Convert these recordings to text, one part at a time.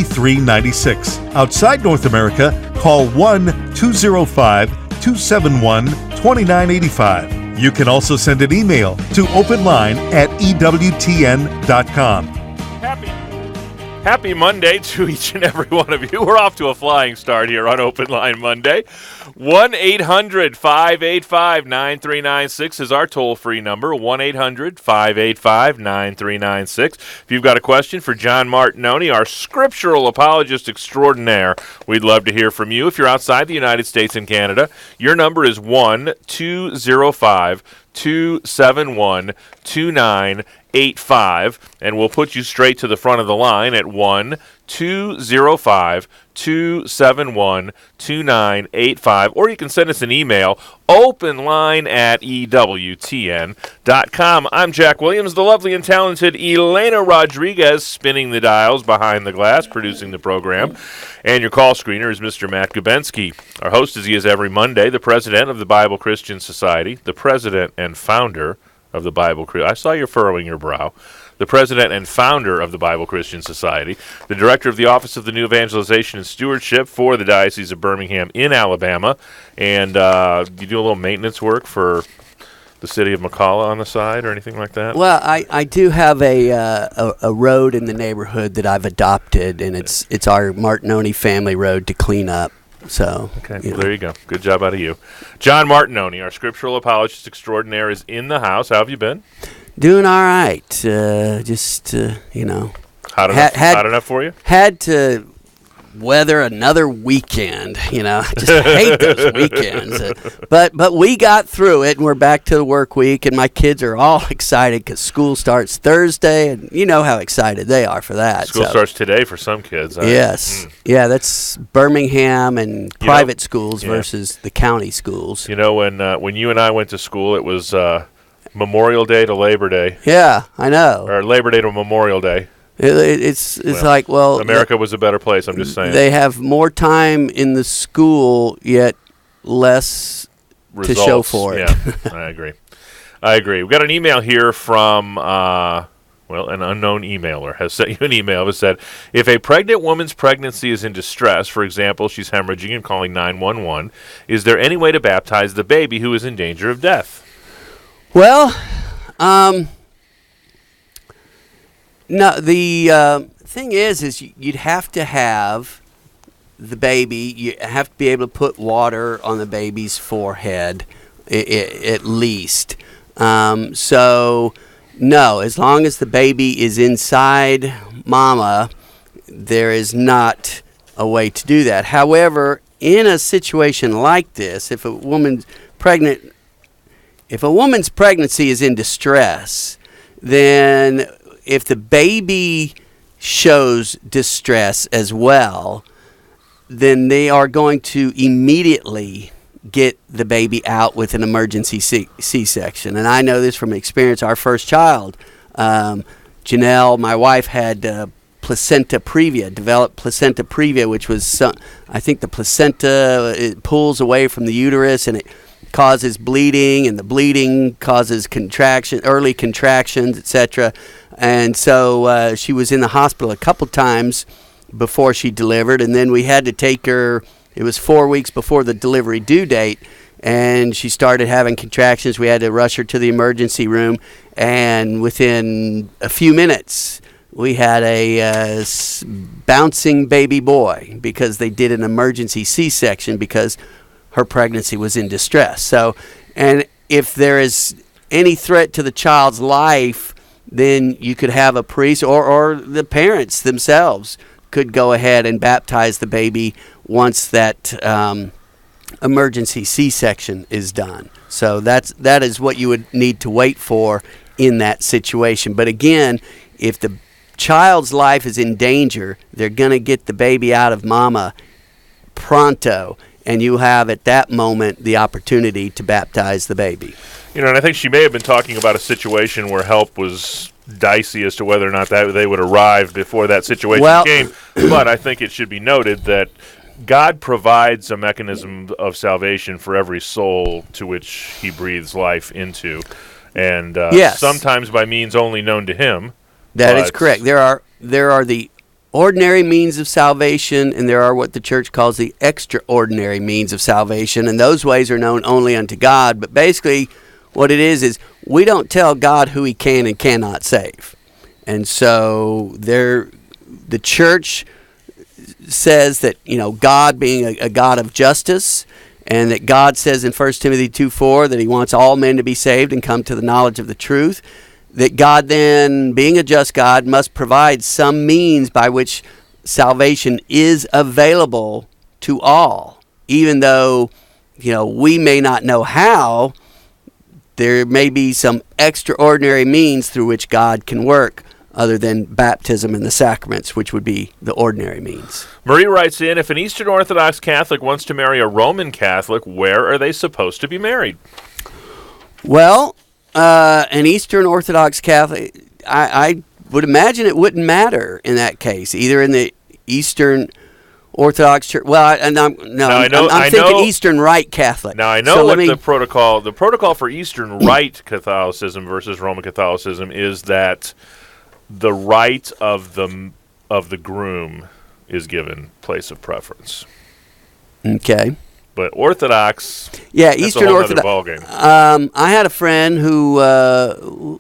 $83.96. Outside North America, call 1-205-271-2985. You can also send an email to openline@EWTN.com. Happy Monday to each and every one of you. We're off to a flying start here on Open Line Monday. 1-800-585-9396 is our toll-free number, 1-800-585-9396. If you've got a question for John Martignoni, our scriptural apologist extraordinaire, we'd love to hear from you. If you're outside the United States and Canada, your number is 1-205-271-2985, and we'll put you straight to the front of the line at 1-205-271-2985, or you can send us an email, openline@EWTN.com. I'm Jack Williams, the lovely and talented Elena Rodriguez spinning the dials behind the glass, producing the program, and your call screener is Mr. Matt Gubensky. Our host, as he is every Monday, the president of the Bible Christian Society, the president and founder of the Bible Christian. I saw you furrowing your brow. The president and founder of the Bible Christian Society, the director of the Office of the New Evangelization and Stewardship for the Diocese of Birmingham in Alabama, and you do a little maintenance work for the city of McCalla on the side or anything like that? Well, I do have a road in the neighborhood that I've adopted, and it's our Martignoni family road to clean up. So, okay, well, there you go. Good job out of you. John Martignoni, our scriptural apologist extraordinaire, is in the house. How have you been? Doing all right. Hot enough for you? Had to weather another weekend. I just hate those weekends. But we got through it, and we're back to the work week, and my kids are all excited because school starts Thursday, and you know how excited they are for that. School starts today for some kids. Yes. Yeah, that's Birmingham and private schools versus the county schools. You know, when you and I went to school, it was Memorial Day to Labor Day. Yeah, I know. Or Labor Day to Memorial Day. It's America was a better place, I'm just saying. They have more time in the school, yet less results to show for it. Yeah, I agree. We've got an email here from, an unknown emailer has sent you an email that said, if a pregnant woman's pregnancy is in distress, for example, she's hemorrhaging and calling 911, is there any way to baptize the baby who is in danger of death? Well, no, the thing is you'd have to have the baby, you have to be able to put water on the baby's forehead, at least. So, no, as long as the baby is inside mama, there is not a way to do that. However, in a situation like this, if a woman's pregnancy is in distress, then if the baby shows distress as well, then they are going to immediately get the baby out with an emergency C-section. And I know this from experience. Our first child, Janelle, my wife, had developed placenta previa, which was, I think the placenta, it pulls away from the uterus and it causes bleeding, and the bleeding causes early contractions, etc. And so she was in the hospital a couple times before she delivered, and then we had to take her. It was 4 weeks before the delivery due date, and she started having contractions. We had to rush her to the emergency room, and within a few minutes, we had a bouncing baby boy because they did an emergency C-section because her pregnancy was in distress. So, and if there is any threat to the child's life, then you could have a priest or the parents themselves could go ahead and baptize the baby once that emergency C-section is done. So that is what you would need to wait for in that situation. But again, if the child's life is in danger, they're going to get the baby out of mama pronto, and you have at that moment the opportunity to baptize the baby. And I think she may have been talking about a situation where help was dicey as to whether or not they would arrive before that situation came. But I think it should be noted that God provides a mechanism of salvation for every soul to which he breathes life into. And yes, sometimes by means only known to him. That is correct. There are the ordinary means of salvation, and there are what the church calls the extraordinary means of salvation, and those ways are known only unto God. But basically, what it is we don't tell God who he can and cannot save. And so the church says that, God being a God of justice, and that God says in 1 Timothy 2:4 that he wants all men to be saved and come to the knowledge of the truth, that God then, being a just God, must provide some means by which salvation is available to all. Even though, we may not know how, there may be some extraordinary means through which God can work other than baptism and the sacraments, which would be the ordinary means. Marie writes in, if an Eastern Orthodox Catholic wants to marry a Roman Catholic, where are they supposed to be married? Well, an Eastern Orthodox Catholic, I would imagine it wouldn't matter in that case, either in the Eastern Orthodox Church. Well, I'm thinking Eastern Rite Catholic. Now I know the protocol for Eastern Rite Catholicism versus Roman Catholicism is that the right of the groom is given place of preference. Okay. But Orthodox, Eastern Orthodox ballgame. I had a friend who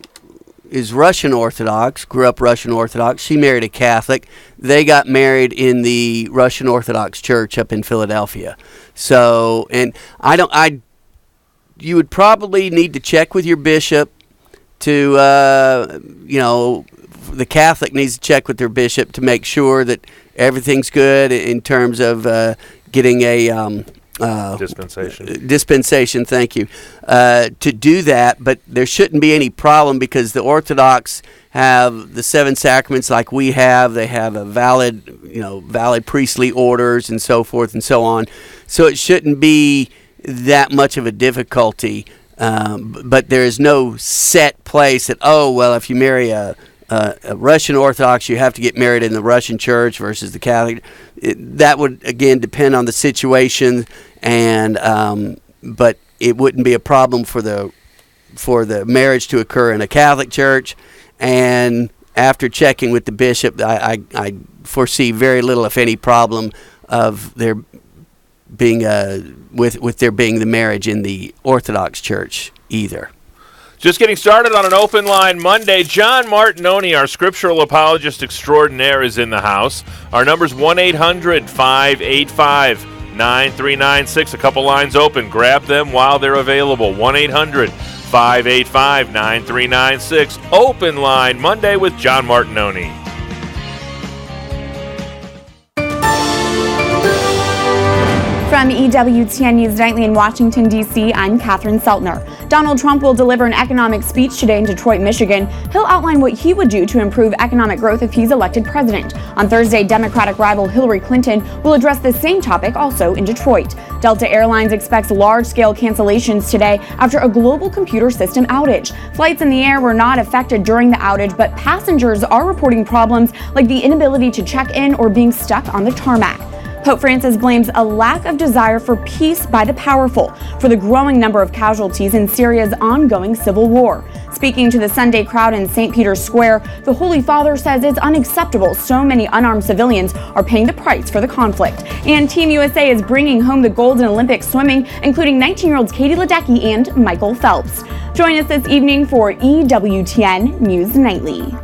is Russian Orthodox, grew up Russian Orthodox. She married a Catholic. They got married in the Russian Orthodox Church up in Philadelphia. So, and you would probably need to check with your bishop to, the Catholic needs to check with their bishop to make sure that everything's good in terms of getting a dispensation, thank you, to do that. But there shouldn't be any problem because the Orthodox have the 7 sacraments like we have. They have a valid priestly orders and so forth and so on. So it shouldn't be that much of a difficulty. But there is no set place that, if you marry a Russian Orthodox, you have to get married in the Russian church versus the Catholic. That would, again, depend on the situation, but it wouldn't be a problem for the marriage to occur in a Catholic church. And after checking with the bishop, I foresee very little, if any, problem of there being with there being the marriage in the Orthodox church either. Just getting started on an open line Monday. John Martignoni, our scriptural apologist extraordinaire, is in the house. Our number's 1-800-585-9396. A couple lines open. Grab them while they're available. 1-800-585-9396. Open line Monday with John Martignoni. From EWTN News Nightly in Washington, D.C., I'm Catherine Seltner. Donald Trump will deliver an economic speech today in Detroit, Michigan. He'll outline what he would do to improve economic growth if he's elected president. On Thursday, Democratic rival Hillary Clinton will address the same topic also in Detroit. Delta Airlines expects large-scale cancellations today after a global computer system outage. Flights in the air were not affected during the outage, but passengers are reporting problems like the inability to check in or being stuck on the tarmac. Pope Francis blames a lack of desire for peace by the powerful for the growing number of casualties in Syria's ongoing civil war. Speaking to the Sunday crowd in St. Peter's Square, the Holy Father says it's unacceptable so many unarmed civilians are paying the price for the conflict. And Team USA is bringing home the gold in Olympic swimming, including 19-year-olds Katie Ledecky and Michael Phelps. Join us this evening for EWTN News Nightly.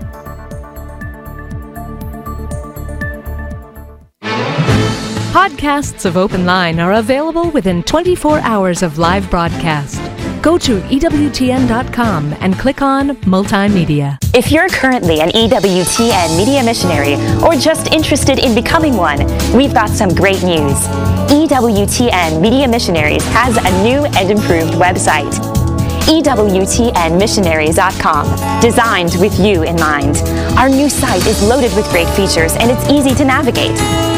Podcasts of Open Line are available within 24 hours of live broadcast. Go to EWTN.com and click on Multimedia. If you're currently an EWTN media missionary or just interested in becoming one, we've got some great news. EWTN Media Missionaries has a new and improved website. EWTNmissionaries.com, designed with you in mind. Our new site is loaded with great features and it's easy to navigate.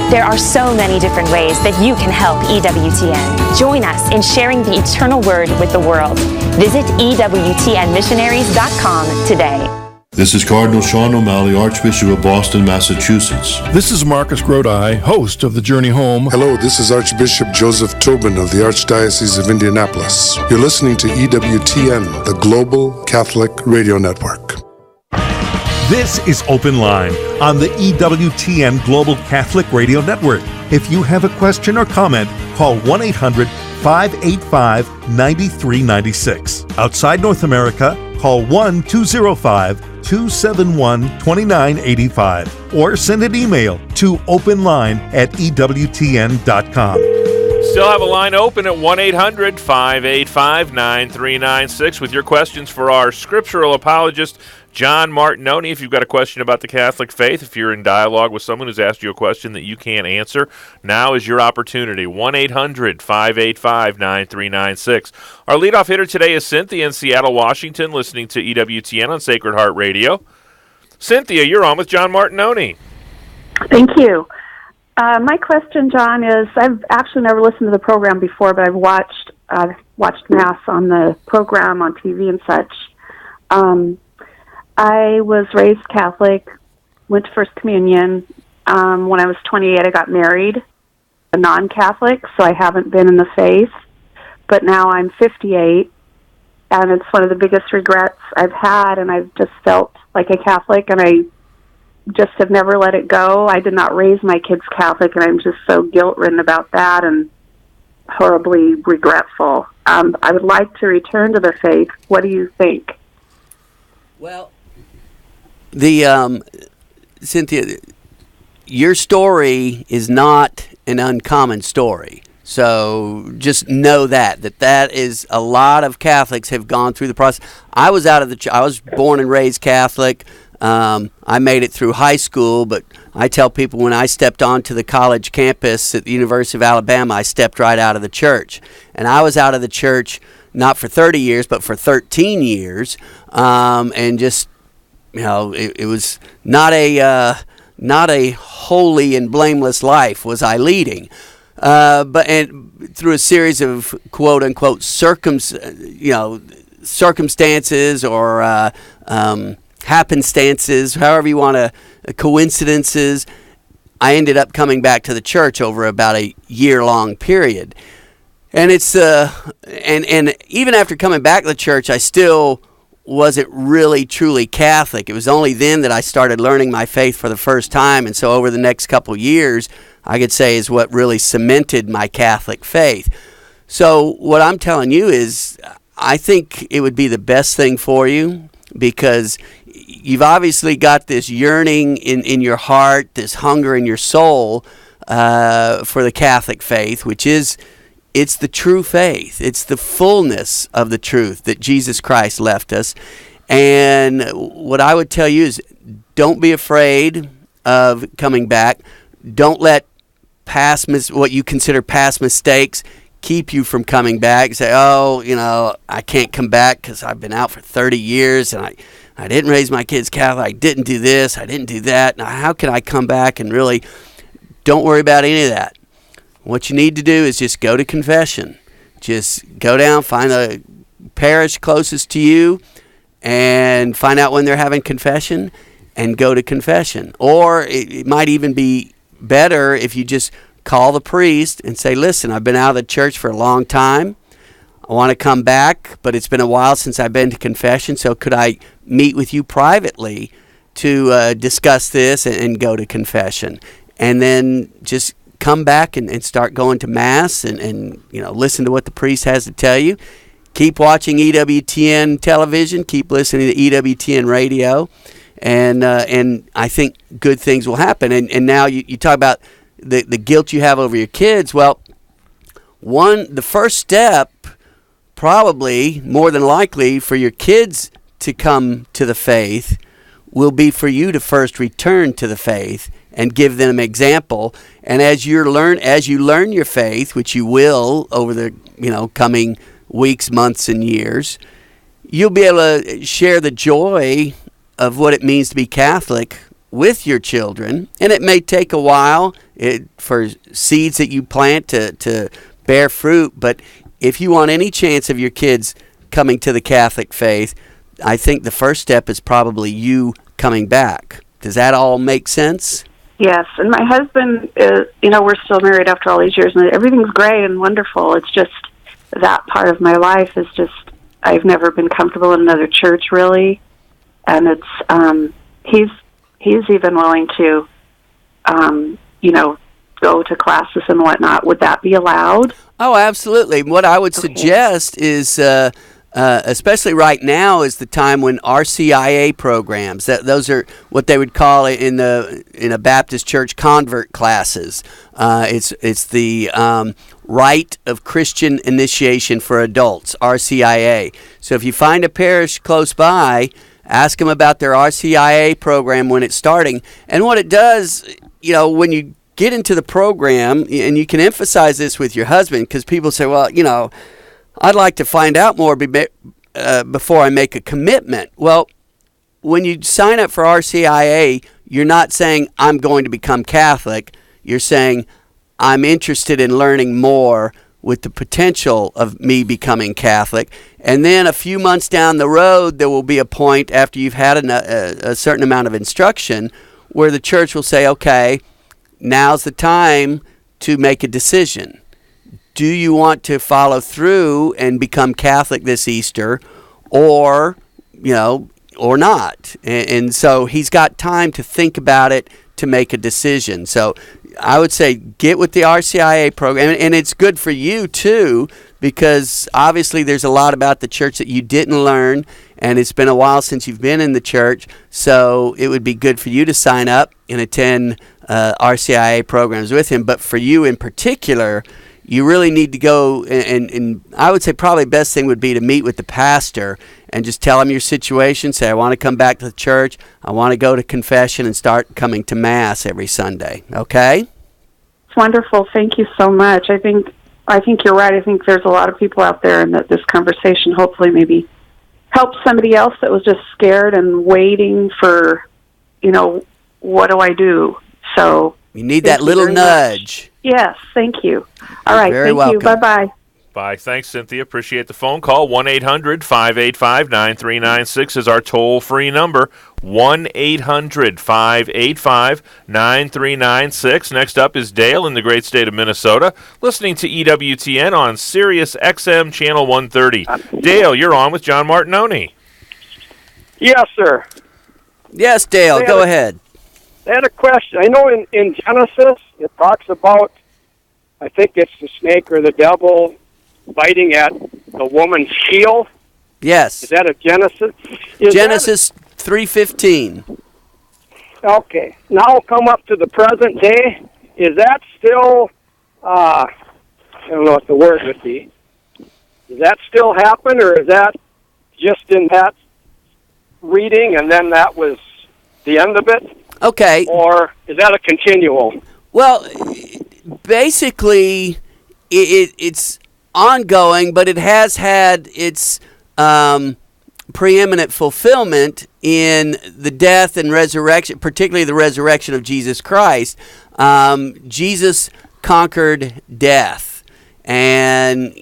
There are so many different ways that you can help EWTN. Join us in sharing the eternal word with the world. Visit EWTNmissionaries.com today. This is Cardinal Sean O'Malley, Archbishop of Boston, Massachusetts. This is Marcus Grodi, host of The Journey Home. Hello, this is Archbishop Joseph Tobin of the Archdiocese of Indianapolis. You're listening to EWTN, the Global Catholic Radio Network. This is Open Line on the EWTN Global Catholic Radio Network. If you have a question or comment, call 1-800-585-9396. Outside North America, call 1-205-271-2985 or send an email to openline@ewtn.com. Still have a line open at 1-800-585-9396 with your questions for our scriptural apologist, John Martignoni. If you've got a question about the Catholic faith, if you're in dialogue with someone who's asked you a question that you can't answer, now is your opportunity. 1-800-585-9396. Our leadoff hitter today is Cynthia in Seattle, Washington, listening to EWTN on Sacred Heart Radio. Cynthia, you're on with John Martignoni. Thank you. My question, John, is I've actually never listened to the program before, but I've watched Mass on the program on TV and such. I was raised Catholic, went to First Communion. When I was 28, I got married, a non-Catholic, so I haven't been in the faith. But now I'm 58, and it's one of the biggest regrets I've had, and I've just felt like a Catholic, and I just have never let it go. I did not raise my kids Catholic, and I'm just so guilt-ridden about that and horribly regretful. I would like to return to the faith. What do you think? Well, Cynthia, your story is not an uncommon story. So just know that is a lot of Catholics have gone through the process. I was born and raised Catholic. I made it through high school, but I tell people when I stepped onto the college campus at the University of Alabama, I stepped right out of the church. And I was out of the church not for 30 years, but for 13 years. And just, it was not a holy and blameless life was I leading. But through a series of quote unquote circumstances or happenstances, however you want to, coincidences, I ended up coming back to the church over about a year-long period. And it's and even after coming back to the church, I still wasn't really truly Catholic. It was only then that I started learning my faith for the first time, and so over the next couple years, I could say is what really cemented my Catholic faith. So what I'm telling you is I think it would be the best thing for you, because you've obviously got this yearning in your heart, this hunger in your soul for the Catholic faith, which is, it's the true faith. It's the fullness of the truth that Jesus Christ left us. And what I would tell you is don't be afraid of coming back. Don't let what you consider past mistakes keep you from coming back. Say, I can't come back because I've been out for 30 years and I didn't raise my kids Catholic. I didn't do this. I didn't do that. Now, how can I come back? And really, don't worry about any of that. What you need to do is just go to confession. Just go down, find the parish closest to you, and find out when they're having confession, and go to confession. Or it might even be better if you just call the priest and say, listen, I've been out of the church for a long time. I want to come back, but it's been a while since I've been to confession, so could I meet with you privately to discuss this and go to confession? And then just come back and start going to Mass and listen to what the priest has to tell you. Keep watching EWTN television. Keep listening to EWTN radio. And I think good things will happen. And now you talk about the guilt you have over your kids. Well, the first step, probably more than likely, for your kids to come to the faith will be for you to first return to the faith and give them an example. And as you learn your faith, which you will over the coming weeks, months, and years, you'll be able to share the joy of what it means to be Catholic with your children. And it may take a while for seeds that you plant to bear fruit, but if you want any chance of your kids coming to the Catholic faith, I think the first step is probably you coming back. Does that all make sense? Yes, and my husband is, we're still married after all these years, and everything's great and wonderful. It's just that part of my life is just, I've never been comfortable in another church, really, and it's, he's even willing to, go to classes and whatnot. Would that be allowed? Oh, absolutely. What I would suggest is, especially right now, is the time when RCIA programs. Those are what they would call in a Baptist church convert classes. It's the Rite of Christian Initiation for Adults, RCIA. So if you find a parish close by, ask them about their RCIA program when it's starting. And what it does, when you get into the program, and you can emphasize this with your husband, because people say, well, I'd like to find out more before I make a commitment. Well, when you sign up for RCIA, you're not saying, I'm going to become Catholic. You're saying, I'm interested in learning more with the potential of me becoming Catholic. And then a few months down the road, there will be a point after you've had a certain amount of instruction where the church will say, okay, now's the time to make a decision. Do you want to follow through and become Catholic this Easter, or not? And so he's got time to think about it to make a decision. So I would say get with the RCIA program, and it's good for you too, because obviously there's a lot about the church that you didn't learn, and it's been a while since you've been in the church, so it would be good for you to sign up and attend RCIA programs with him. But for you in particular, you really need to go, and I would say probably the best thing would be to meet with the pastor and just tell him your situation. Say, I want to come back to the church. I want to go to confession and start coming to Mass every Sunday. Okay? It's wonderful. Thank you so much. I think you're right. I think there's a lot of people out there, and that this conversation hopefully maybe helps somebody else that was just scared and waiting for, what do I do? So you need that little nudge. Much. Yes, thank you. All right, very thank welcome. you. Bye-bye. Bye. Thanks, Cynthia. Appreciate the phone call. 1-800-585-9396 is our toll-free number. 1-800-585-9396. Next up is Dale in the great state of Minnesota, listening to EWTN on Sirius XM Channel 130. Dale, you're on with John Martignoni. Yes, sir. Yes, Dale, go ahead. I had a question. I know in Genesis it talks about, I think it's the snake or the devil biting at the woman's heel. Yes. Is that a Genesis? Genesis 3:15. Okay. Now come up to the present day. Is that still, I don't know what the word would be. Does that still happen, or is that just in that reading and then that was the end of it? Okay. Or is that a continual? Well, basically, it's ongoing, but it has had its preeminent fulfillment in the death and resurrection, particularly the resurrection of Jesus Christ. Jesus conquered death, and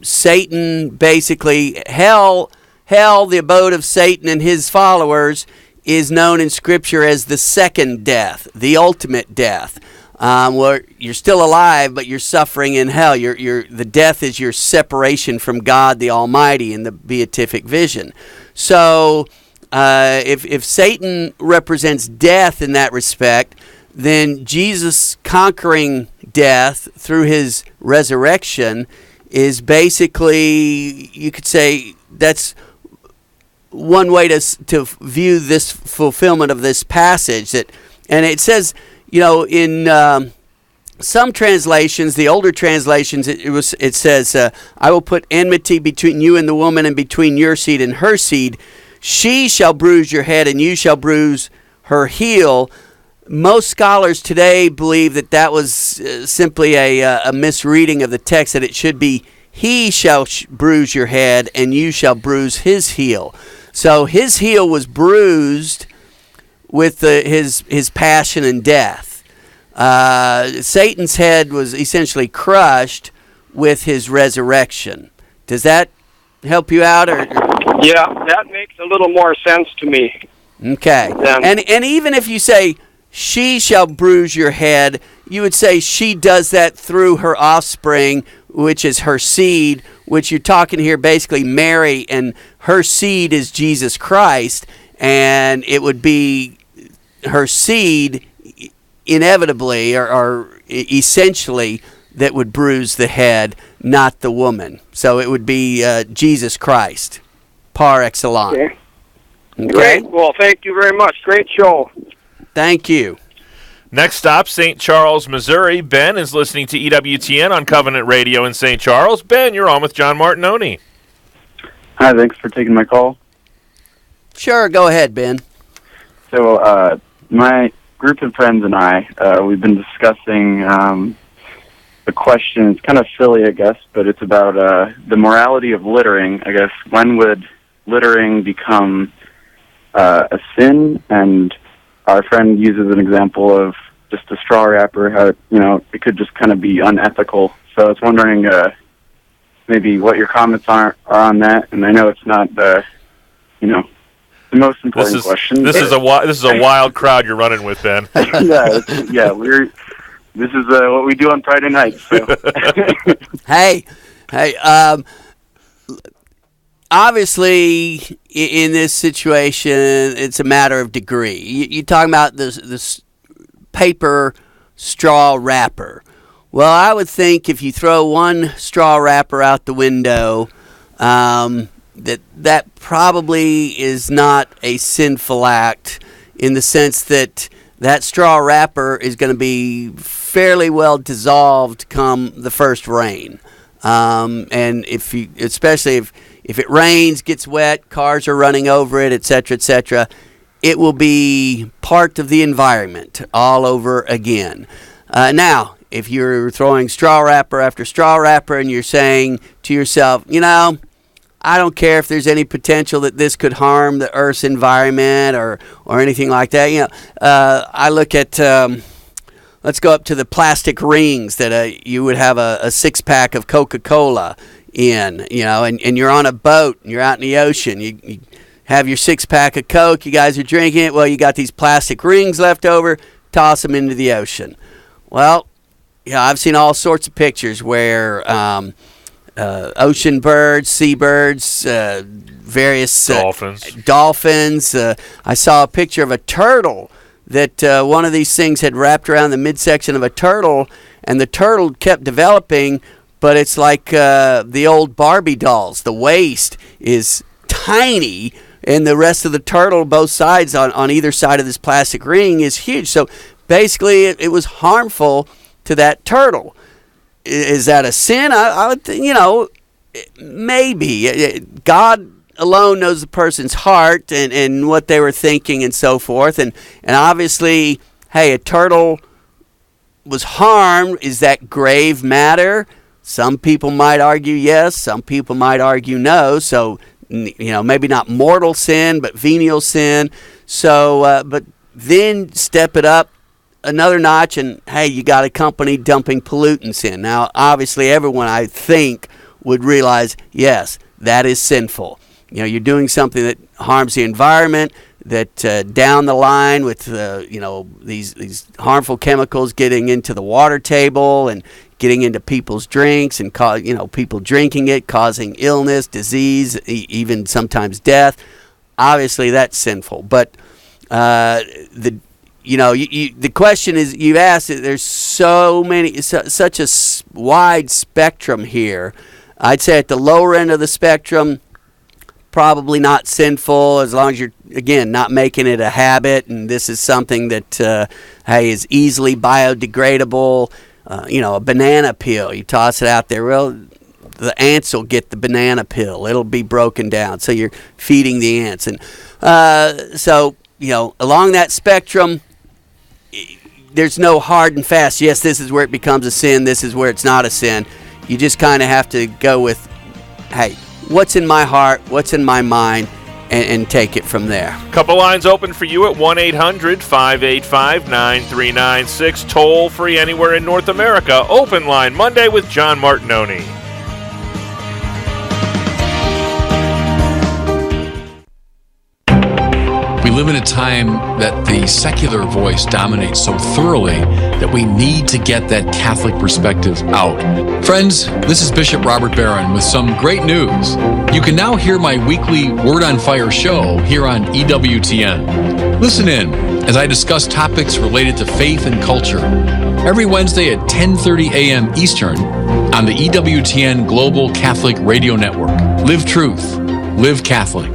Satan, basically hell, the abode of Satan and his followers, is known in Scripture as the second death, the ultimate death, where you're still alive, but you're suffering in hell. The death is your separation from God the Almighty in the beatific vision. So if Satan represents death in that respect, then Jesus conquering death through his resurrection is basically, you could say, that's one way to view this fulfillment of this passage. And it says, in some translations, the older translations, it says, I will put enmity between you and the woman, and between your seed and her seed. She shall bruise your head, and you shall bruise her heel. Most scholars today believe that was simply a misreading of the text, that it should be, he shall bruise your head, and you shall bruise his heel. So his heel was bruised with his passion and death. Satan's head was essentially crushed with his resurrection. Does that help you out? Or? Yeah, that makes a little more sense to me. Okay. And even if you say, she shall bruise your head, you would say she does that through her offspring, which is her seed, which you're talking here basically Mary, and her seed is Jesus Christ. and it would be her seed inevitably or essentially that would bruise the head, not the woman. So it would be Jesus Christ, par excellence. Okay. Okay? Great. Well, thank you very much. Great show. Thank you. Next stop, St. Charles, Missouri. Ben is listening to EWTN on Covenant Radio in St. Charles. Ben, you're on with John Martignoni. Hi, thanks for taking my call. Sure, go ahead, Ben. So, my group of friends and I, we've been discussing the question. It's kind of silly, I guess, but it's about the morality of littering. I guess, when would littering become a sin? And our friend uses an example of just a straw wrapper, how, it could just kind of be unethical. So I was wondering maybe what your comments are on that. And I know it's not the most important question. This is a wild crowd you're running with, Ben. This is what we do on Friday nights. So. Hey, obviously, in this situation, it's a matter of degree. You're talking about this paper straw wrapper. Well, I would think if you throw one straw wrapper out the window, that probably is not a sinful act, in the sense that straw wrapper is going to be fairly well dissolved come the first rain. And especially if it rains, gets wet, cars are running over it, etc., it will be part of the environment all over again. Now, if you're throwing straw wrapper after straw wrapper and you're saying to yourself, I don't care if there's any potential that this could harm the Earth's environment or anything like that. I look at, let's go up to the plastic rings that you would have a six-pack of Coca-Cola in, and you're on a boat, and you're out in the ocean. You have your six-pack of Coke, you guys are drinking it. Well, you got these plastic rings left over, toss them into the ocean. Well, I've seen all sorts of pictures where ocean birds, seabirds, various dolphins. I saw a picture of a turtle that one of these things had wrapped around the midsection of a turtle, and the turtle kept developing, but it's like the old Barbie dolls. The waist is tiny, and the rest of the turtle, both sides on either side of this plastic ring, is huge. So basically, it was harmful to that turtle. Is that a sin? I would think, maybe. God alone knows the person's heart and what they were thinking and so forth. And obviously, hey, a turtle was harmed. Is that grave matter? Some people might argue yes. Some people might argue no. So, maybe not mortal sin, but venial sin. So, but then step it up another notch, and hey, you got a company dumping pollutants in. Now, obviously, everyone, I think, would realize, yes, that is sinful. You're doing something that harms the environment, that down the line with, these harmful chemicals getting into the water table and getting into people's drinks and, people drinking it, causing illness, disease, even sometimes death. Obviously, that's sinful. But the question is, you've asked it, there's such a wide spectrum here. I'd say at the lower end of the spectrum, probably not sinful, as long as you're, again, not making it a habit, and this is something that, is easily biodegradable. A banana peel, you toss it out there, well, the ants will get the banana peel. It'll be broken down, so you're feeding the ants. And along that spectrum, there's no hard and fast, yes, this is where it becomes a sin, this is where it's not a sin. You just kind of have to go with, hey, what's in my heart, what's in my mind, and take it from there. Couple lines open for you at 1-800-585-9396. Toll free anywhere in North America. Open line Monday with John Martignoni. We live in a time that the secular voice dominates so thoroughly that we need to get that Catholic perspective out. Friends, this is Bishop Robert Barron with some great news. You can now hear my weekly Word on Fire show here on EWTN. Listen in as I discuss topics related to faith and culture every Wednesday at 10:30 a.m. Eastern on the EWTN Global Catholic Radio Network. Live truth. Live Catholic.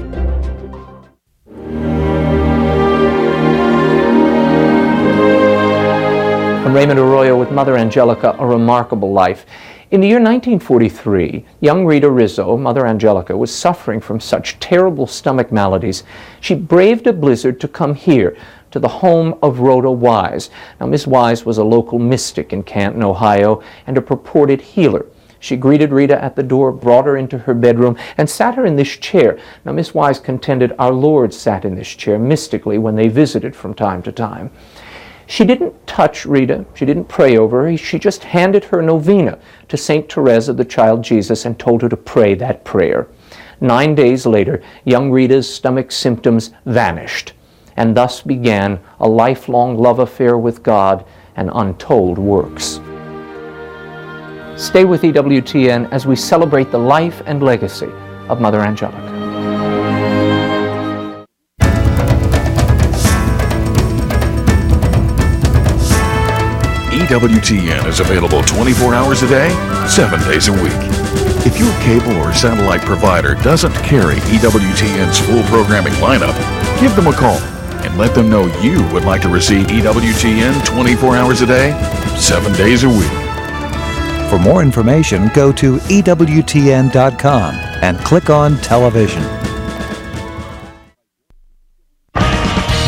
I'm Raymond Arroyo with Mother Angelica, A Remarkable Life. In the year 1943, young Rita Rizzo, Mother Angelica, was suffering from such terrible stomach maladies, she braved a blizzard to come here, to the home of Rhoda Wise. Now, Miss Wise was a local mystic in Canton, Ohio, and a purported healer. She greeted Rita at the door, brought her into her bedroom, and sat her in this chair. Now, Miss Wise contended our Lord sat in this chair mystically when they visited from time to time. She didn't touch Rita. She didn't pray over her. She just handed her novena to St. Therese of the Child Jesus and told her to pray that prayer. 9 days later, young Rita's stomach symptoms vanished, and thus began a lifelong love affair with God and untold works. Stay with EWTN as we celebrate the life and legacy of Mother Angelica. EWTN is available 24 hours a day, 7 days a week. If your cable or satellite provider doesn't carry EWTN's full programming lineup, give them a call and let them know you would like to receive EWTN 24 hours a day, 7 days a week. For more information, go to EWTN.com and click on television.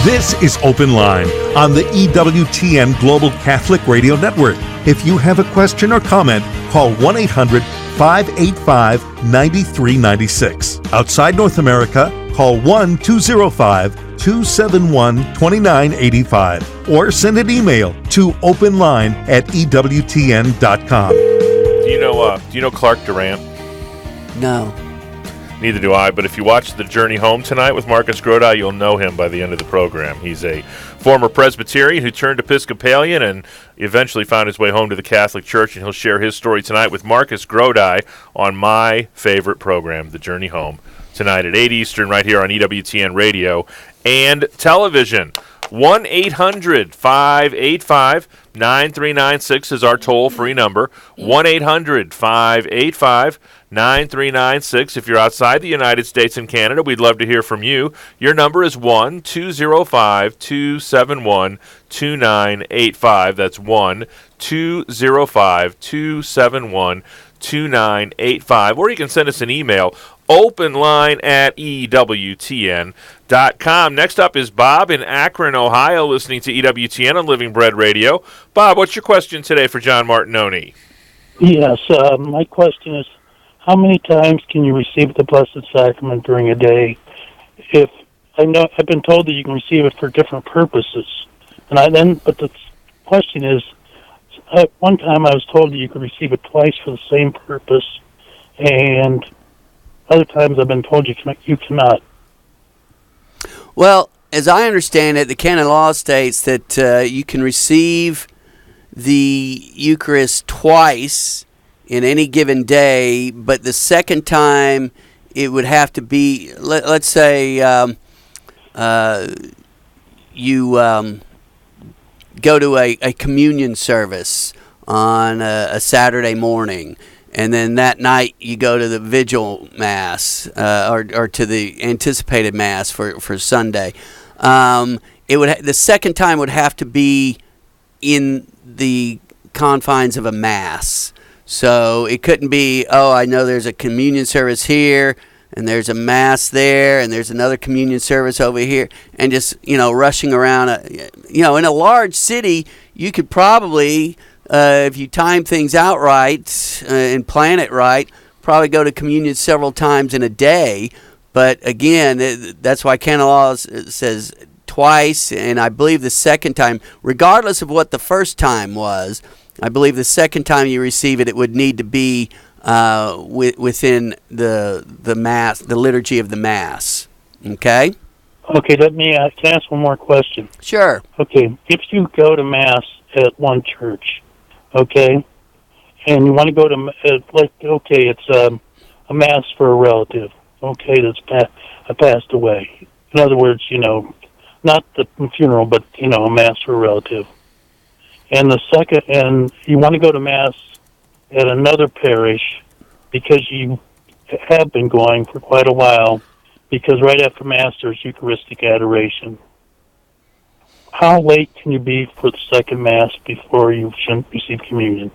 This is Open Line on the EWTN Global Catholic Radio Network. If you have a question or comment, call 1-800-585-9396. Outside North America, call 1-205-271-2985 or send an email to openline@ewtn.com. Do you know Clark Durant? No. Neither do I, but if you watch The Journey Home tonight with Marcus Grodi, you'll know him by the end of the program. He's a former Presbyterian who turned Episcopalian and eventually found his way home to the Catholic Church, and he'll share his story tonight with Marcus Grodi on my favorite program, The Journey Home, tonight at 8 Eastern right here on EWTN Radio and television. 1-800-585-9396 is our toll-free number. 1-800-585-9396. If you're outside the United States and Canada, we'd love to hear from you. Your number is 1-205-271-2985. That's 1-205-271-2985. Or you can send us an email, openline@ewtn.com. Next up is Bob in Akron, Ohio, listening to EWTN on Living Bread Radio. Bob, what's your question today for John Martignoni? Yes, my question is, how many times can you receive the Blessed Sacrament during a day? If I know, I've been told that you can receive it for different purposes, but the question is, at one time I was told that you could receive it twice for the same purpose, and other times I've been told you cannot. Well, as I understand it, the canon law states that you can receive the Eucharist twice in any given day, but the second time it would have to be, let's say you go to a communion service on a Saturday morning, and then that night you go to the vigil mass or to the anticipated mass for Sunday. The second time would have to be in the confines of a mass. So it couldn't be, I know there's a communion service here, and there's a mass there, and there's another communion service over here, and just, rushing around. In a large city, you could probably, if you time things out right and plan it right, probably go to communion several times in a day. But again, that's why canon law says twice, and I believe the second time, regardless of what the first time was, I believe the second time you receive it, it would need to be within the mass, the liturgy of the mass. Okay? Okay, let me ask one more question. Sure. Okay, if you go to Mass at one church, okay, and you want to go to, it's a Mass for a relative, okay, that's passed away. In other words, not the funeral, but, a Mass for a relative. And and you want to go to Mass at another parish because you have been going for quite a while, because right after Mass there's Eucharistic adoration. How late can you be for the second Mass before you shouldn't receive communion?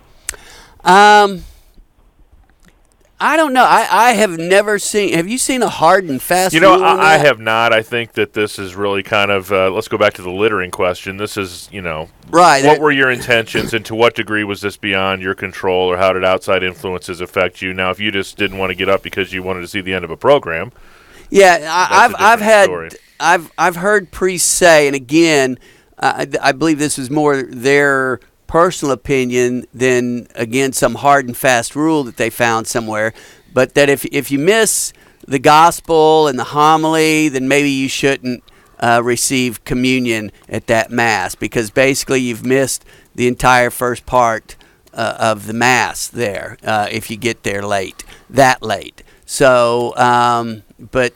I don't know. I have never seen. Have you seen a hard and fast rule on that? I have not. I think that this is really kind of. Let's go back to the littering question. This is, right. What were your intentions, and to what degree was this beyond your control, or how did outside influences affect you? Now, if you just didn't want to get up because you wanted to see the end of a program, I've heard priests say, and again, I believe this is more their personal opinion than, again, some hard and fast rule that they found somewhere, but that if you miss the gospel and the homily, then maybe you shouldn't receive communion at that Mass, because basically you've missed the entire first part of the Mass there if you get there that late. So, but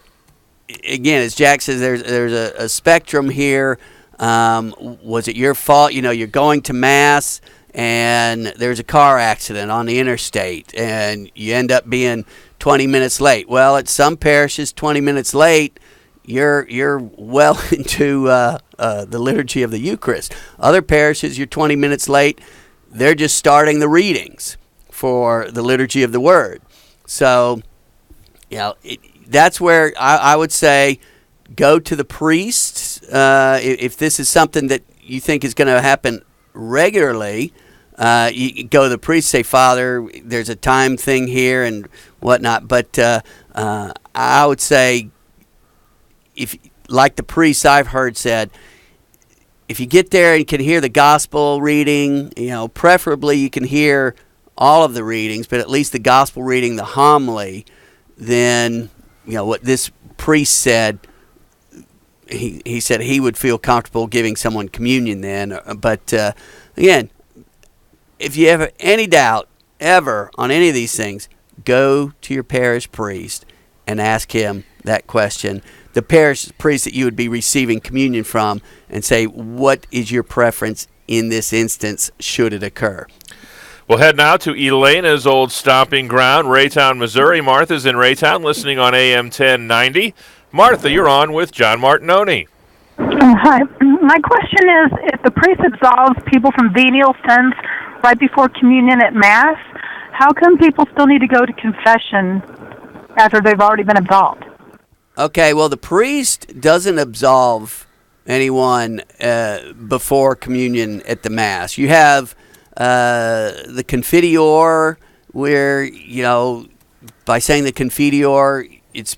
again, as Jack says, there's a spectrum here. Was it your fault? You're going to Mass and there's a car accident on the interstate and you end up being 20 minutes late. Well, at some parishes, 20 minutes late, you're well into the liturgy of the Eucharist. Other parishes, you're 20 minutes late. They're just starting the readings for the liturgy of the Word. So, that's where I would say go to the priest. If this is something that you think is going to happen regularly, you go to the priest, say, Father, there's a time thing here and whatnot. But I would say, if, like the priests I've heard said, if you get there and can hear the gospel reading, preferably you can hear all of the readings, but at least the gospel reading, the homily, then, what this priest said, he said he would feel comfortable giving someone communion then. But again, if you have any doubt ever on any of these things, go to your parish priest and ask him that question, the parish priest that you would be receiving communion from, and say, what is your preference in this instance should it occur? We'll head now to Elena's old stomping ground, Raytown, Missouri. Martha's in Raytown, listening on AM 1090. Martha, you're on with John Martignoni. Hi. My question is, if the priest absolves people from venial sins right before communion at Mass, how come people still need to go to confession after they've already been absolved? Okay, well, the priest doesn't absolve anyone before communion at the Mass. You have the Confiteor, where, by saying the Confiteor, it's,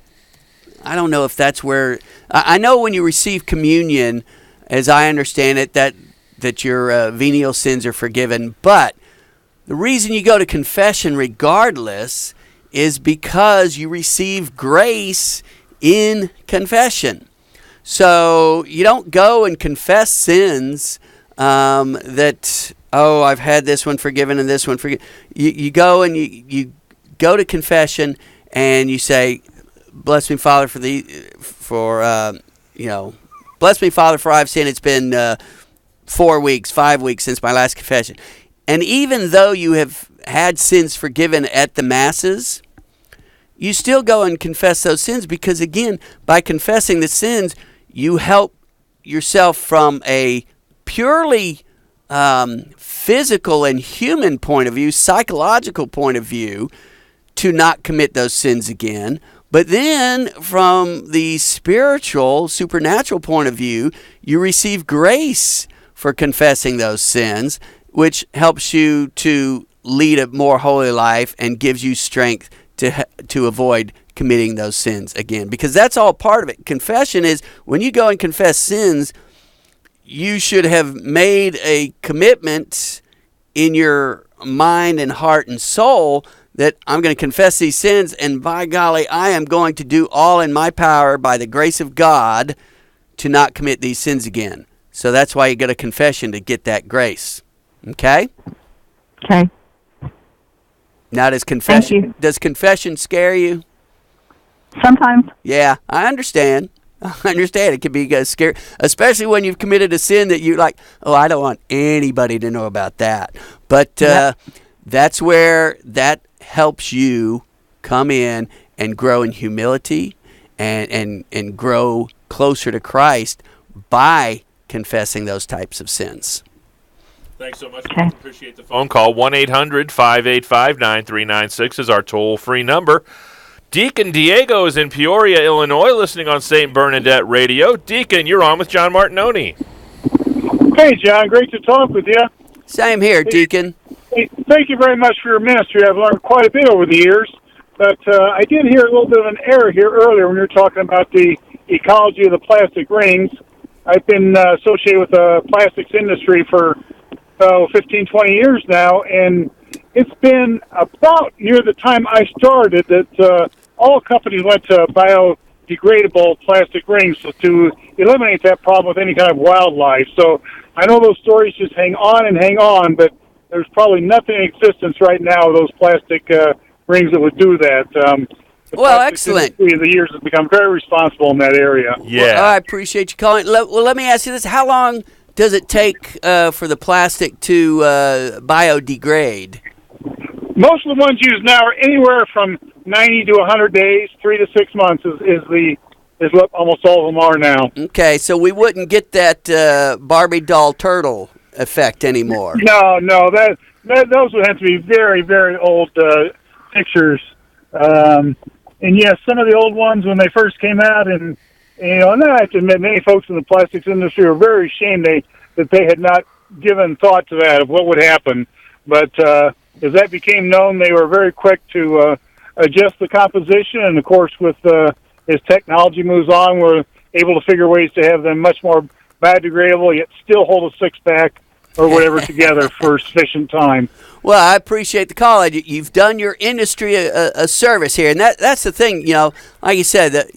I don't know if that's where, I know when you receive communion, as I understand it, that your venial sins are forgiven, but the reason you go to confession regardless is because you receive grace in confession. So you don't go and confess sins that, I've had this one forgiven and this one forgiven. You go and you go to confession and you say, bless me, Father, bless me, Father, for I've sinned. It's been 4 weeks, 5 weeks since my last confession. And even though you have had sins forgiven at the Masses, you still go and confess those sins, because, again, by confessing the sins, you help yourself from a purely physical and human point of view, psychological point of view, to not commit those sins again. But then from the spiritual, supernatural point of view, you receive grace for confessing those sins, which helps you to lead a more holy life and gives you strength to avoid committing those sins again. Because that's all part of it. Confession is, when you go and confess sins, you should have made a commitment in your mind and heart and soul that I'm going to confess these sins, and by golly, I am going to do all in my power by the grace of God to not commit these sins again. So that's why you go to confession, to get that grace. Okay? Okay. Now, does confession scare you? Sometimes. Yeah, I understand. I understand. It can be scary, especially when you've committed a sin that you like, oh, I don't want anybody to know about that. But that's where that helps you come in and grow in humility and grow closer to Christ by confessing those types of sins. Thanks so much. Okay. Appreciate the phone call. 1-800-585-9396 is our toll-free number. Deacon Diego is in Peoria, Illinois, listening on St. Bernadette Radio. Deacon, you're on with John Martignoni. Hey, John. Great to talk with you. Same here, Deacon. Hey, thank you very much for your ministry. I've learned quite a bit over the years. But I did hear a little bit of an error here earlier when you were talking about the ecology of the plastic rings. I've been associated with the plastics industry for 15, 20 years now, and it's been about near the time I started that all companies went to biodegradable plastic rings to eliminate that problem with any kind of wildlife. So I know those stories just hang on, but there's probably nothing in existence right now of those plastic rings that would do that. Well, excellent. In the years has become very responsible in that area. Yeah. Well, I appreciate you calling. Let me ask you this. How long does it take for the plastic to biodegrade? Most of the ones used now are anywhere from 90 to 100 days. 3 to 6 months is what almost all of them are now. Okay, so we wouldn't get that Barbie doll turtle effect anymore. No, those would have to be very, very old pictures. And yes, some of the old ones when they first came out, and I have to admit, many folks in the plastics industry are very ashamed that they had not given thought to that, of what would happen. But as that became known, they were very quick to adjust the composition. And, of course, as technology moves on, we're able to figure ways to have them much more biodegradable, yet still hold a six-pack or whatever together for sufficient time. Well, I appreciate the call. You've done your industry a service here. And that's the thing, like you said, that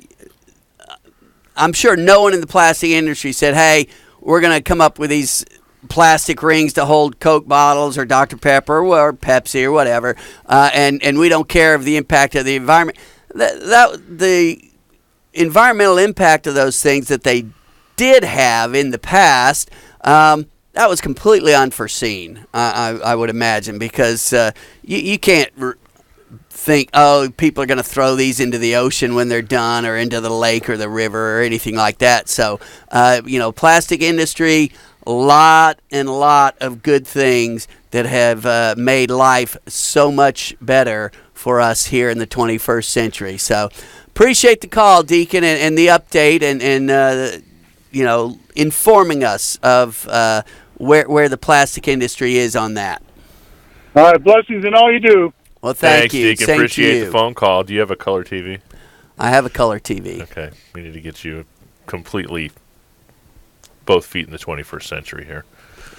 I'm sure no one in the plastic industry said, hey, we're going to come up with these plastic rings to hold Coke bottles or Dr. Pepper or Pepsi or whatever, and we don't care of the impact of the environment. The environmental impact of those things that they did have in the past, that was completely unforeseen, I would imagine, because you can't think, oh, people are going to throw these into the ocean when they're done, or into the lake or the river or anything like that. So, plastic industry, a lot of good things that have made life so much better for us here in the 21st century. So appreciate the call, Deacon, and the update, and informing us of where the plastic industry is on that. All right, blessings in all you do. Well, thanks, you. Deacon. Appreciate the phone call. Do you have a color TV? I have a color TV. Okay. We need to get you completely both feet in the 21st century here.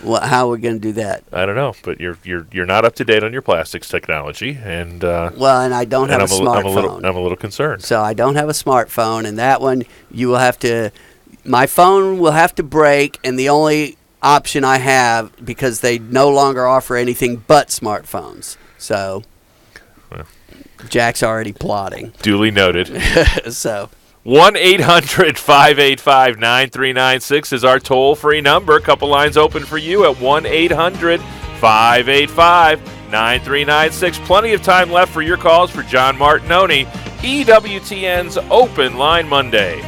Well, how are we going to do that? I don't know, but you're not up to date on your plastics technology, and and I don't have a smartphone. I'm a little concerned. So I don't have a smartphone, and that one you will have to. My phone will have to break, and the only option I have, because they no longer offer anything but smartphones. So Jack's already plotting. Duly noted. So 1-800-585-9396 is our toll-free number. A couple lines open for you at 1-800-585-9396. Plenty of time left for your calls for John Martignoni, EWTN's Open Line Monday.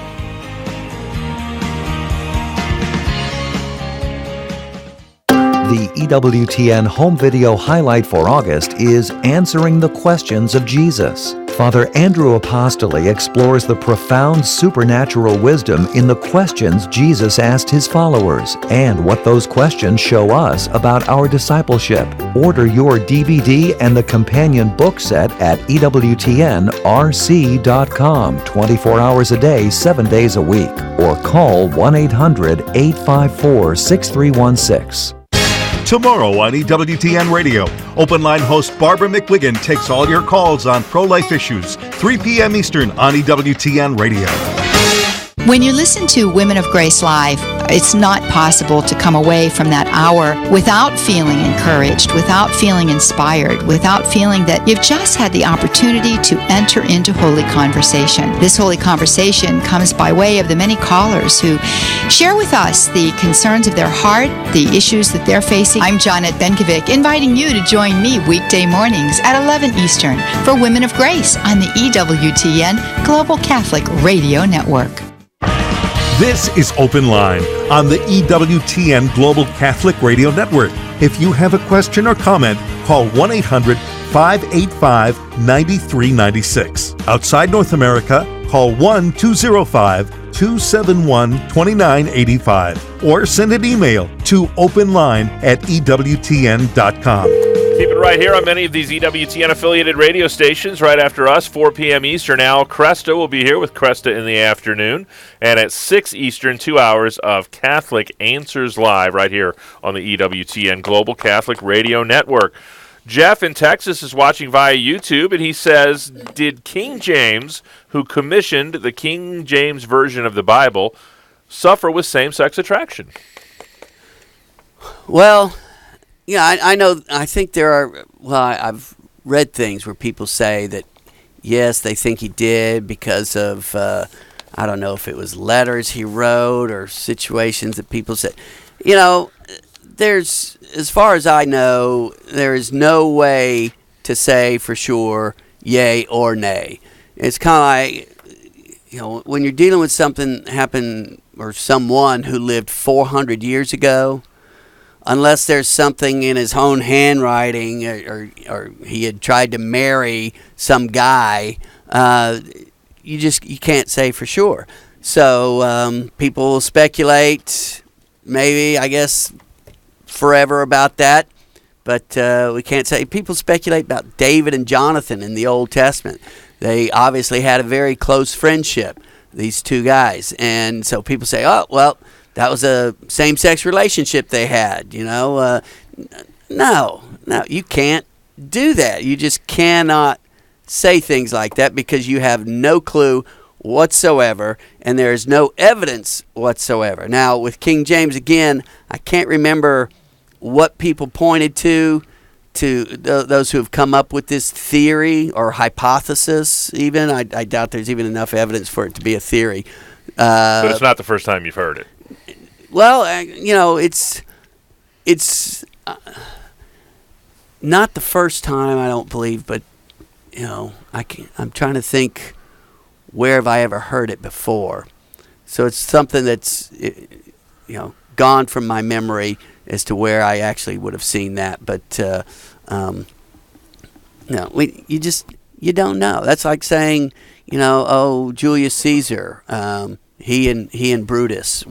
The EWTN home video highlight for August is Answering the Questions of Jesus. Father Andrew Apostoli explores the profound supernatural wisdom in the questions Jesus asked his followers and what those questions show us about our discipleship. Order your DVD and the companion book set at EWTNRC.com 24 hours a day, 7 days a week, or call 1-800-854-6316. Tomorrow on EWTN Radio, Open Line host Barbara McGuigan takes all your calls on pro-life issues, 3 p.m. Eastern on EWTN Radio. When you listen to Women of Grace Live, it's not possible to come away from that hour without feeling encouraged, without feeling inspired, without feeling that you've just had the opportunity to enter into holy conversation. This holy conversation comes by way of the many callers who share with us the concerns of their heart, the issues that they're facing. I'm Janet Benkovic, inviting you to join me weekday mornings at 11 Eastern for Women of Grace on the EWTN Global Catholic Radio Network. This is Open Line on the EWTN Global Catholic Radio Network. If you have a question or comment, call 1-800-585-9396. Outside North America, call 1-205-271-2985 or send an email to openline@ewtn.com. Keep it right here on many of these EWTN-affiliated radio stations right after us, 4 p.m. Eastern. Al Cresta will be here with Cresta in the afternoon. And at 6 Eastern, 2 hours of Catholic Answers Live right here on the EWTN Global Catholic Radio Network. Jeff in Texas is watching via YouTube, and he says, did King James, who commissioned the King James Version of the Bible, suffer with same-sex attraction? Well, yeah, I know. I think there are. Well, I've read things where people say that yes, they think he did because of I don't know if it was letters he wrote or situations that people said. You know, there's, as far as I know, there is no way to say for sure yay or nay. It's kind of like, you know, when you're dealing with something happened or someone who lived 400 years ago. Unless there's something in his own handwriting or he had tried to marry some guy, you can't say for sure. So people will speculate, maybe, I guess, forever about that. But we can't say. People speculate about David and Jonathan in the Old Testament. They obviously had a very close friendship, these two guys. And so people say, oh, well, that was a same-sex relationship they had, you know. No, you can't do that. You just cannot say things like that because you have no clue whatsoever, and there is no evidence whatsoever. Now, with King James, again, I can't remember what people pointed to those who have come up with this theory or hypothesis even. I doubt there's even enough evidence for it to be a theory. But it's not the first time you've heard it. Well, you know, it's not the first time, I don't believe, but, you know, I'm trying to think, where have I ever heard it before? So it's something that's, you know, gone from my memory as to where I actually would have seen that. But, no, you don't know. That's like saying, you know, oh, Julius Caesar, he and Brutus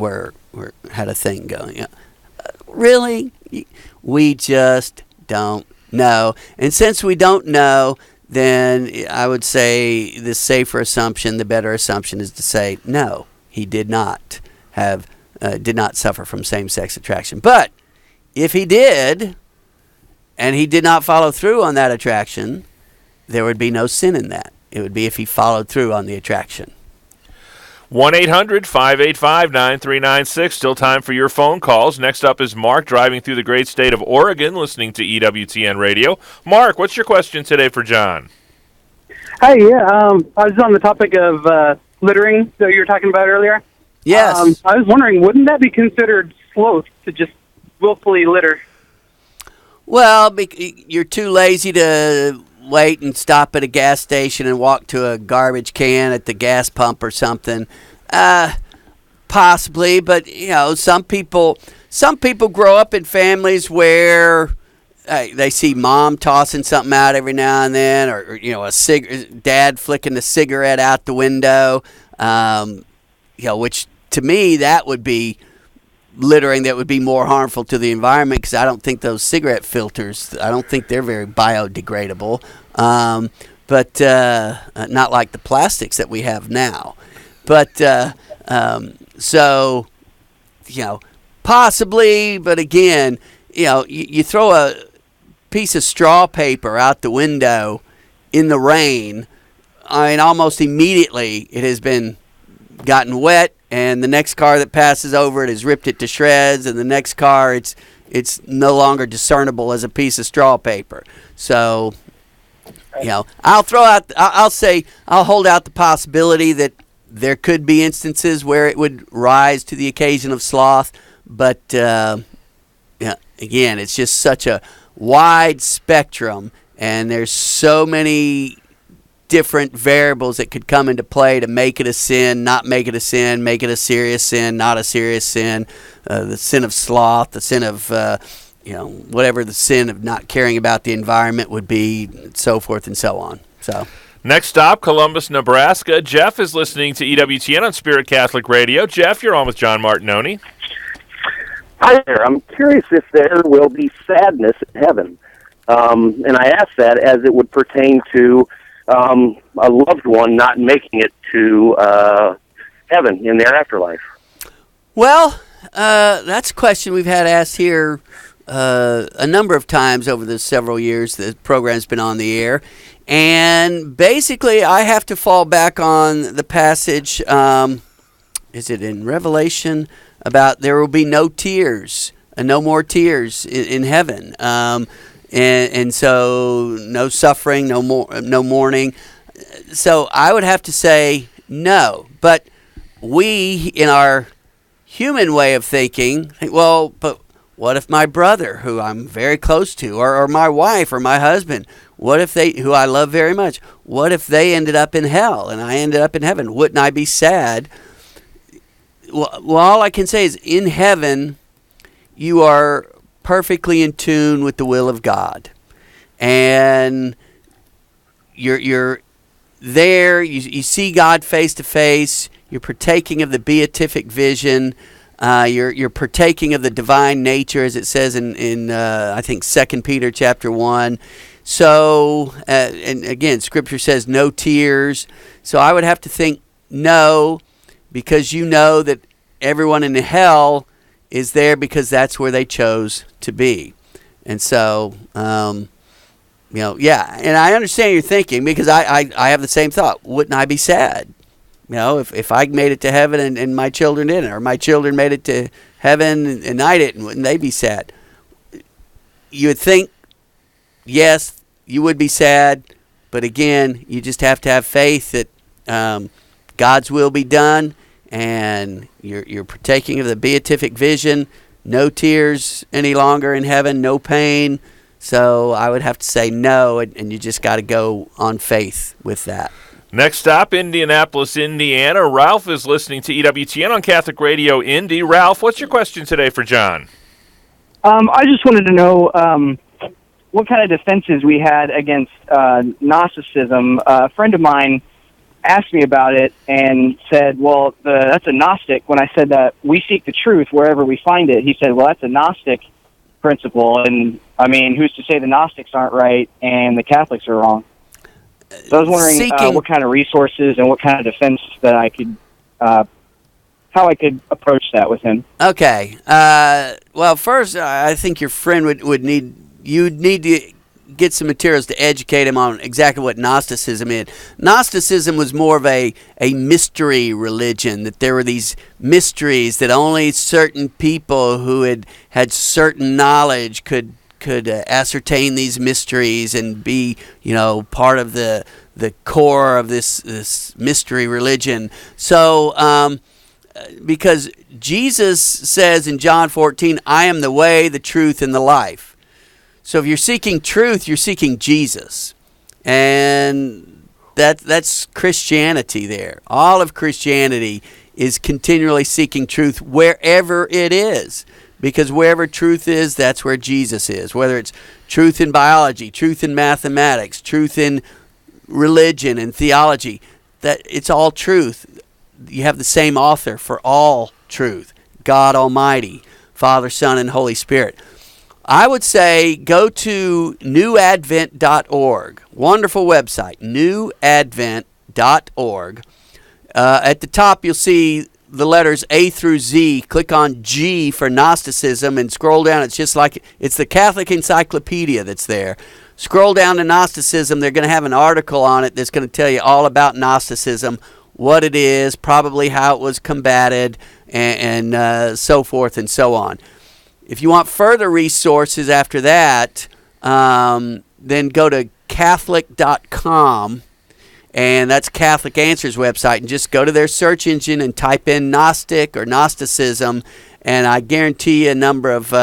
had a thing going. Really? We just don't know. And since we don't know, then I would say the safer assumption, the better assumption is to say, no, he did not suffer from same-sex attraction. But if he did, and he did not follow through on that attraction, there would be no sin in that. It would be if he followed through on the attraction. 1-800-585-9396. Still time for your phone calls. Next up is Mark, driving through the great state of Oregon, listening to EWTN Radio. Mark, what's your question today for John? Hi, yeah. I was on the topic of littering that you were talking about earlier. Yes. I was wondering, wouldn't that be considered sloth to just willfully litter? Well, you're too lazy to wait and stop at a gas station and walk to a garbage can at the gas pump or something. Possibly, but you know, some people grow up in families where they see mom tossing something out every now and then, or you know, dad flicking the cigarette out the window. You know, which to me that would be littering. That would be more harmful to the environment because I don't think those cigarette filters, I don't think they're very biodegradable. But not like the plastics that we have now. But so, you know, possibly, but again, you know, you throw a piece of straw paper out the window in the rain, I mean, almost immediately it has gotten wet and the next car that passes over it has ripped it to shreds, and the next car it's no longer discernible as a piece of straw paper. So, I'll hold out the possibility that there could be instances where it would rise to the occasion of sloth, but again, it's just such a wide spectrum, and there's so many different variables that could come into play to make it a sin, not make it a sin, make it a serious sin, not a serious sin, the sin of sloth, the sin of whatever the sin of not caring about the environment would be, so forth and so on. So next stop, Columbus, Nebraska. Jeff is listening to EWTN on Spirit Catholic Radio. Jeff, you're on with John Martignoni. Hi there. I'm curious if there will be sadness in heaven. And I ask that as it would pertain to a loved one not making it to heaven in their afterlife. Well, that's a question we've had asked here a number of times over the several years the program's been on the air. And basically, I have to fall back on the passage, is it in Revelation, about there will be no tears, no more tears in heaven. And so no suffering, no mourning. So I would have to say no. But we, in our human way of thinking, think, well, but what if my brother, who I'm very close to, or my wife or my husband, what if they, who I love very much, what if they ended up in hell and I ended up in heaven? Wouldn't I be sad? Well, all I can say is in heaven, you are perfectly in tune with the will of God, and you're there. You see God face to face. You're partaking of the beatific vision. You're partaking of the divine nature, as it says in I think 2 Peter chapter 1. So, and again, Scripture says no tears. So I would have to think no, because you know that everyone in hell is there because that's where they chose to be. And so, yeah, and I understand your thinking, because I have the same thought. Wouldn't I be sad? If I made it to heaven and my children didn't, or my children made it to heaven and I didn't, wouldn't they be sad? You would think, yes, you would be sad, but again, you just have to have faith that God's will be done, and you're partaking of the beatific vision. No tears any longer in heaven, no pain. So I would have to say no, and you just got to go on faith with that. Next stop, Indianapolis, Indiana. Ralph is listening to EWTN on Catholic Radio Indy. Ralph, what's your question today for John? I just wanted to know what kind of defenses we had against Gnosticism. A friend of mine asked me about it and said, well, that's a Gnostic. When I said that we seek the truth wherever we find it, he said, well, that's a Gnostic principle. And, I mean, who's to say the Gnostics aren't right and the Catholics are wrong? So I was wondering what kind of resources and what kind of defense that I could, how I could approach that with him. Okay. Well, first, I think your friend would need to get some materials to educate him on exactly what Gnosticism is. Gnosticism was more of a mystery religion, that there were these mysteries that only certain people who had certain knowledge could ascertain these mysteries and be, part of the core of this mystery religion. So, because Jesus says in John 14, I am the way, the truth, and the life. So if you're seeking truth, you're seeking Jesus. And that's Christianity there. All of Christianity is continually seeking truth wherever it is. Because wherever truth is, that's where Jesus is. Whether it's truth in biology, truth in mathematics, truth in religion and theology, that it's all truth. You have the same author for all truth, God Almighty, Father, Son, and Holy Spirit. I would say go to newadvent.org. Wonderful website, newadvent.org. At the top, you'll see the letters A through Z. Click on G for Gnosticism and scroll down. It's just like it's the Catholic Encyclopedia that's there. Scroll down to Gnosticism. They're going to have an article on it that's going to tell you all about Gnosticism, what it is, probably how it was combated, and so forth and so on. If you want further resources after that, then go to Catholic.com, and that's Catholic Answers website, and just go to their search engine and type in Gnostic or Gnosticism, and I guarantee you a number of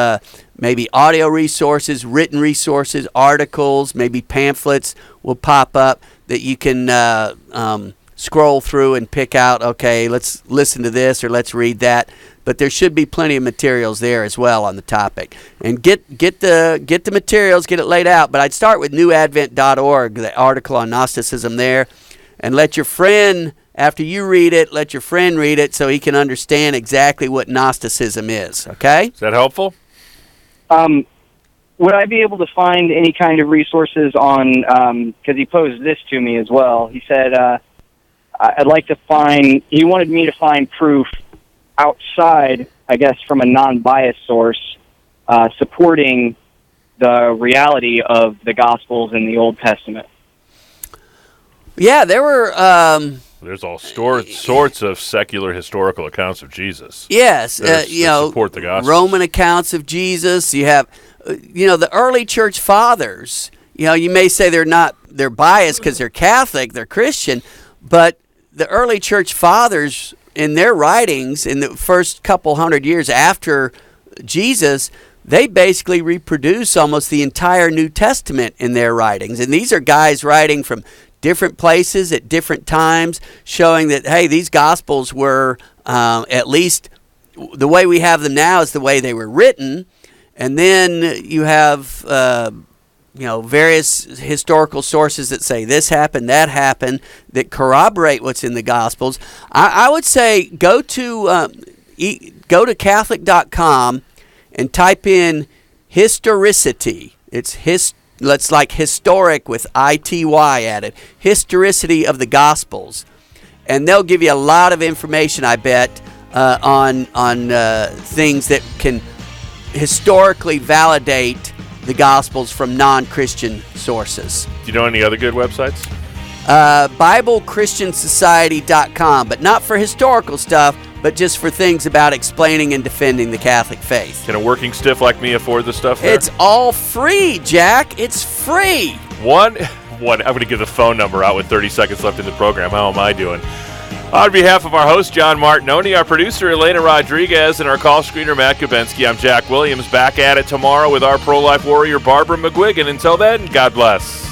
maybe audio resources, written resources, articles, maybe pamphlets will pop up that you can scroll through and pick out, okay, let's listen to this or let's read that. But there should be plenty of materials there as well on the topic. And get the materials, get it laid out. But I'd start with newadvent.org, the article on Gnosticism there, and let your friend, after you read it, let your friend read it so he can understand exactly what Gnosticism is. Okay? Is that helpful? Would I be able to find any kind of resources on, because he posed this to me as well. He said, I'd like to find, he wanted me to find proof outside, I guess, from a non-biased source, supporting the reality of the Gospels in the Old Testament. Yeah, there were... There's all sorts of secular historical accounts of Jesus. Yes, that support the Gospels. Roman accounts of Jesus. You have, the early church fathers. You may say they're biased because they're Catholic, they're Christian, but the early church fathers, in their writings in the first couple hundred years after Jesus, they basically reproduce almost the entire New Testament in their writings. And these are guys writing from different places at different times, showing that, hey, these Gospels were, at least the way we have them now is the way they were written. And then you have, various historical sources that say this happened, that happened, that corroborate what's in the Gospels. I would say go to Catholic.com and type in historicity. It's like historic with I-T-Y added. Historicity of the Gospels. And they'll give you a lot of information, I bet, on things that can historically validate the Gospels from non-Christian sources. Do you know any other good websites? BibleChristianSociety.com, but not for historical stuff, but just for things about explaining and defending the Catholic faith. Can a working stiff like me afford the stuff there? It's all free, Jack. It's free. One. I'm going to give the phone number out with 30 seconds left in the program. How am I doing? On behalf of our host, John Martignoni, our producer, Elena Rodriguez, and our call screener, Matt Gubensky, I'm Jack Williams, back at it tomorrow with our pro-life warrior, Barbara McGuigan. Until then, God bless.